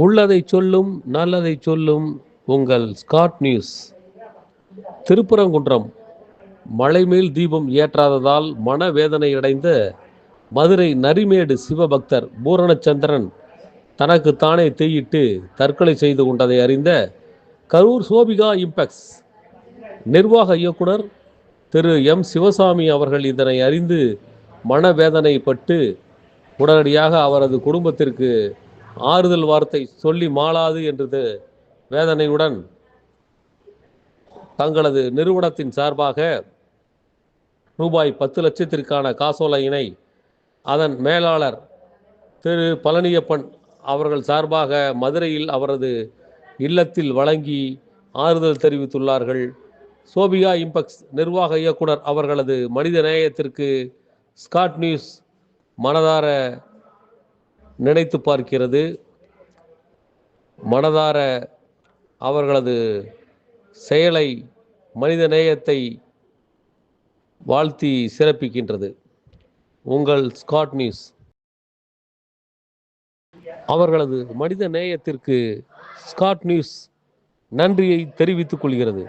உள்ளதை சொல்லும் நல்லதை சொல்லும் உங்கள் ஸ்காட் நியூஸ். திருப்பரங்குன்றம் மலைமேல் தீபம் ஏற்றாததால் மனவேதனை அடைந்த மதுரை நரிமேடு சிவபக்தர் பூரணச்சந்திரன் தனக்கு தானே தீயிட்டு தற்கொலை செய்து கொண்டதை அறிந்த கரூர் சோபிகா இம்பெக்ஸ் நிர்வாக இயக்குனர் திரு எம் சிவசாமி அவர்கள் இதனை அறிந்து மனவேதனைப்பட்டு உடனடியாக அவரது குடும்பத்திற்கு ஆறுதல் வார்த்தை சொல்லி மாளாது என்றது வேதனையுடன் தங்களது நிறுவனத்தின் சார்பாக ரூபாய் 10 லட்சத்திற்கான காசோலையினை அதன் மேலாளர் திரு பழனியப்பன் அவர்கள் சார்பாக மதுரையில் அவரது இல்லத்தில் வழங்கி ஆறுதல் தெரிவித்துள்ளார்கள். சோபியா இம்பெக்ஸ் நிர்வாக இயக்குனர் அவர்களது மனித நேயத்திற்கு ஸ்காட் நியூஸ் மனதார நினைத்து பார்க்கிறது. மனதார அவர்களது செயலை மனித நேயத்தை வாழ்த்தி சிறப்பிக்கின்றது. உங்கள் ஸ்காட் நியூஸ் அவர்களது மனித நேயத்திற்கு ஸ்காட் நியூஸ் நன்றியை தெரிவித்துக் கொள்கிறது.